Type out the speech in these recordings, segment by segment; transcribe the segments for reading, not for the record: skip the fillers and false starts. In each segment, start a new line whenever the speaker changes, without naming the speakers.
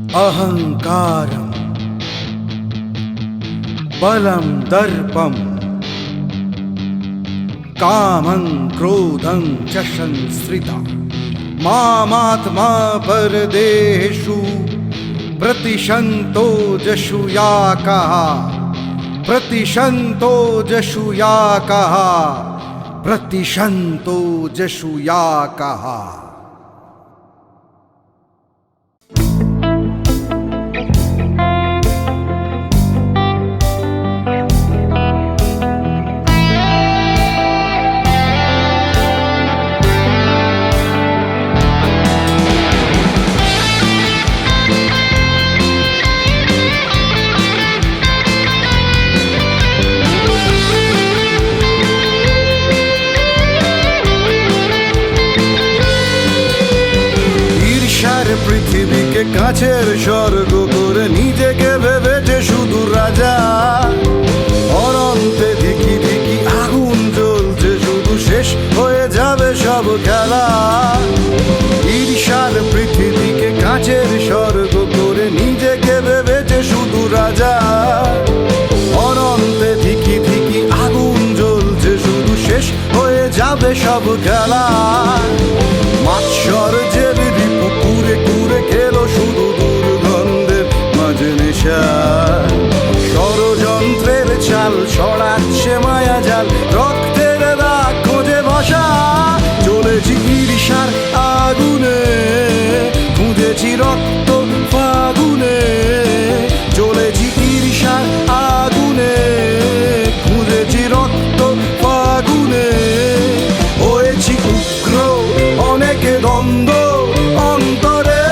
अहंकारं बलं दर्पं कामं क्रोधं च संश्रिता मामात्मा परदेषु प्रतिशन्तो जशुयाकः प्रतिशन्तो जशुयाकः प्रतिशन्तो जशुयाकः।
পৃথিবীকে কাছের স্বর্গ করে নিজেকে ভেবেছে শুধু রাজা। অনন্তে ধিকি ধিকি আগুন জ্বলছে, শুধু শেষ হয়ে যাবে সব খেলা। ঈর্ষার পৃথিবীকে কাছের স্বর্গ করে নিজেকে ভেবেছে শুধু রাজা। অনন্তে ধিকি ধিকি আগুন জ্বলছে, শুধু শেষ হয়ে যাবে সব খেলা। মাৎসর্যের রিপু কুরে কুরে খেলো শুধু দুর্গন্ধের মাঝে নেশা। ষড়যন্ত্রের চাল ছড়াচ্ছে মায়া জাল, রক্তের দাগ খোঁজে ভাষা। চলেছি ঈর্ষার আগুনে, খুঁজেছি রক্ত ফাগুনে। চলেছি ঈর্ষার আগুনে, খুঁজেছি রক্ত ফাগুনে। হয়েছি উগ্র অনেকে দ্বন্দ্ব অন্তরে।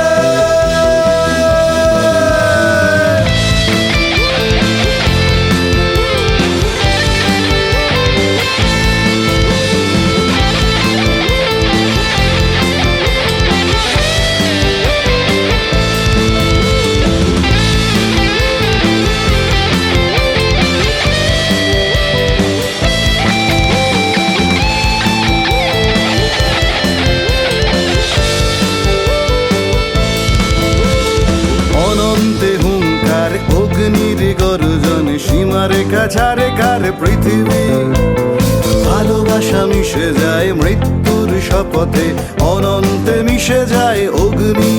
অনন্তে হুঙ্কার অগ্নির গর্জন, সীমারেখা ছাড়ে কার পৃথিবী। ভালোবাসা মিশে যায় মৃত্যুর শপথে, অনন্তে মিশে যায় অগ্নি।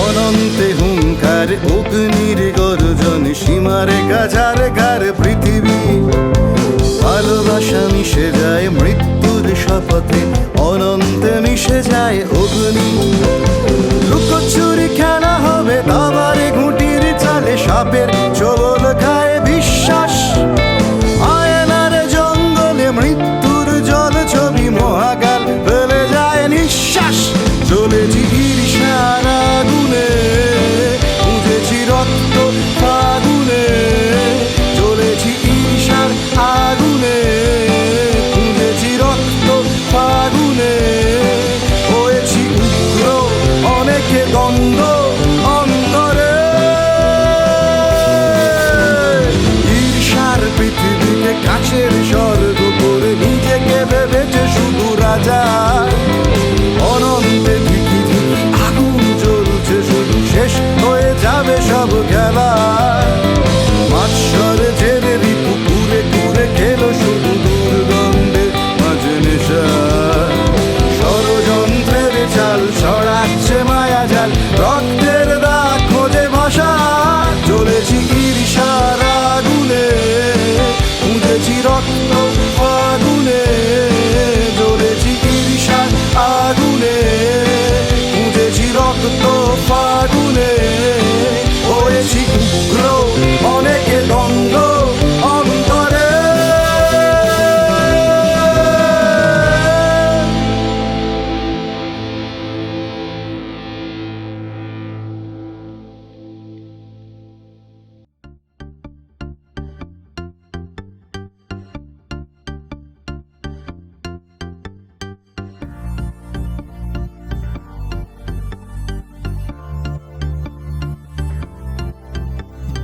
অনন্তে হুঙ্কার অগ্নির গর্জন, সীমারেখা ছাড়ে কার পৃথিবী। ভালোবাসা মিশে যায় মৃত্যুর শপথে, অনন্তে মিশে যায় অগ্নি। লুকোচুরি খেলা হবে দাবারে ঘুঁটির চালে, সাপের ছোবল খায় বিশ্বাস। আয়নার জঙ্গলে মৃত্যুর জল ছবি, মহাকাল ফেলে যায় নিঃশ্বাস। চলেছি ঈর্ষার আগুনে, খুঁজেছি রক্ত ফাগুনে। চলেছি ঈর্ষার আগুনে, খুঁজেছি রক্ত ফাগুনে। হয়েছি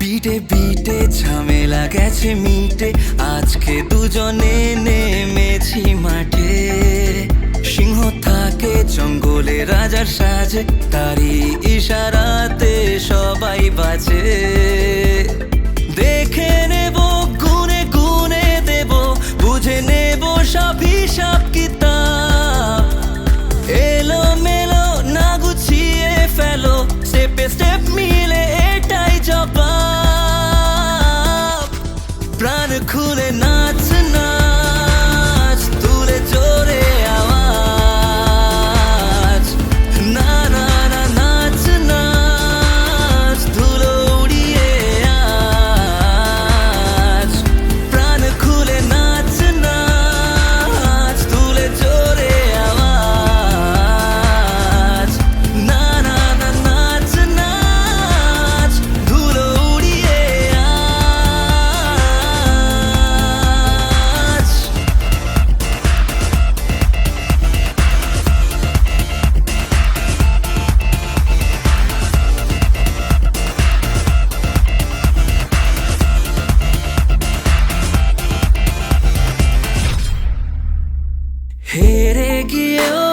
বিটে বিটে ঝামেলা গেছে মিটে, আজকে দুজনে নেমেছি মাঠে। সিংহ থাকে জঙ্গলে রাজার সাজে, তারই ইশারাতে সবাই বাঁচে। দেখে নেব গুনে গুনে দেব, বুঝে নেব সব হিসাব কিতাব। এলো মেলো না গুছিয়ে ফেলো, স্টেপে স্টেপ মিলে এটাই জবাব। প্রাণ খুলে নাচ নাচ, তুলে জোরে আওয়াজ। না না না নাচ নাচ, ধুলো উড়িয়ে আজ। প্রাণ খুলে নাচ নাচ, তুলে জোরে আওয়াজ। না না না নাচ নাচ, ধুলো উড়িয়ে আজ। হেরে গিয়েও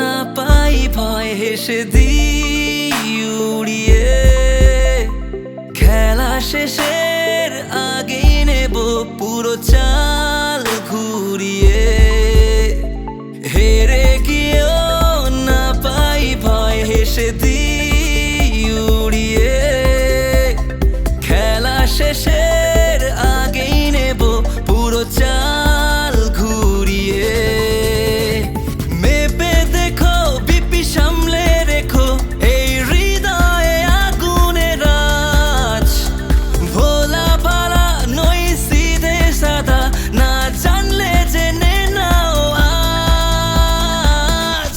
না পাই ভয়, হেসে দিই উড়িয়ে। খেলা শেষের আগেই নেব পুরো চাল ঘুরিয়ে। হেরে গিয়েও না পাই ভয়, হেসে দিই উড়িয়ে। খেলা শেষের আগেই নেব পুরো চাল ঘুরিয়ে। মেপে দেখো বিপি সামলে রেখো, এই হৃদয়ে আগুনের রাজ। ভোলা ভালা নই সিধে সাদা, না জানলে জেনে নাও আজ।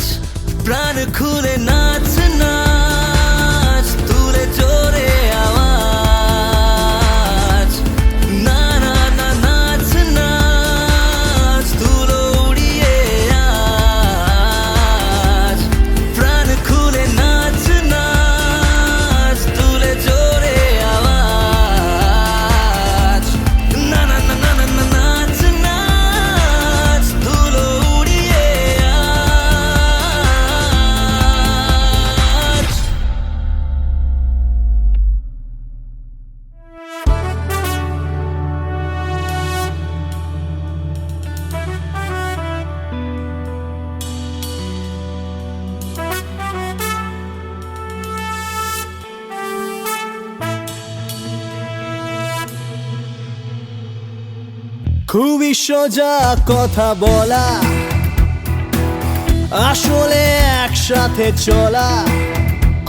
প্রাণ খুলে নাচ নাচ, তুলে জোরে আওয়াজ। না না না নাচ নাচ, ধুলো উড়িয়ে আজ। প্রাণ খুলে নাচ নাচ, তুলে জোরে আওয়াজ। না না না না না না নাচ নাচ, ধুলো উড়িয়ে আজ।
খুবই সোজা কথা বলা, আসলে একসাথে চলা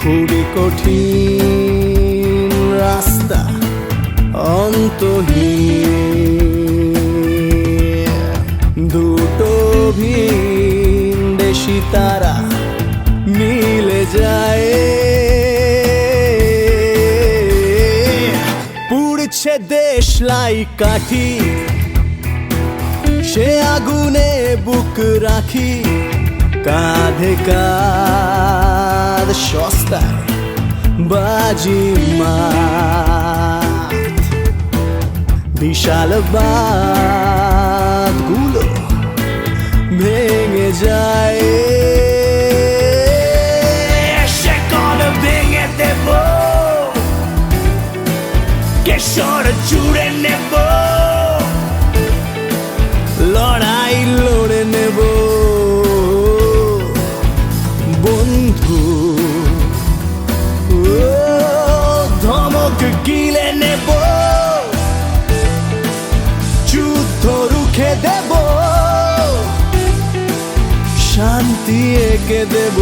খুবই কঠিন রাস্তা, অন্তহীন। দুটো ভিন দেশি তারা মিলে যায়, পুড়ছে দেশ লাই কাঠি, সে আগুনে বুক রাখি। কাঁধে কাঁধ সস্তায় বাজি মাত, বিশাল বাঁধগুলো ভেঙে যায়। শেকল ভেঙে দেব, কেশর জুড়ে নেব, লড়াই লড়ে নেব বন্ধু। ধমক গিলে নেব, যুদ্ধ রুখে দেব, শান্তি এঁকে দেব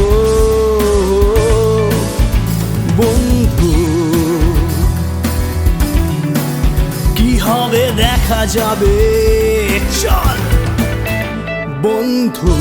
বন্ধু। কি হবে দেখা যাবে, চল বন্ধু।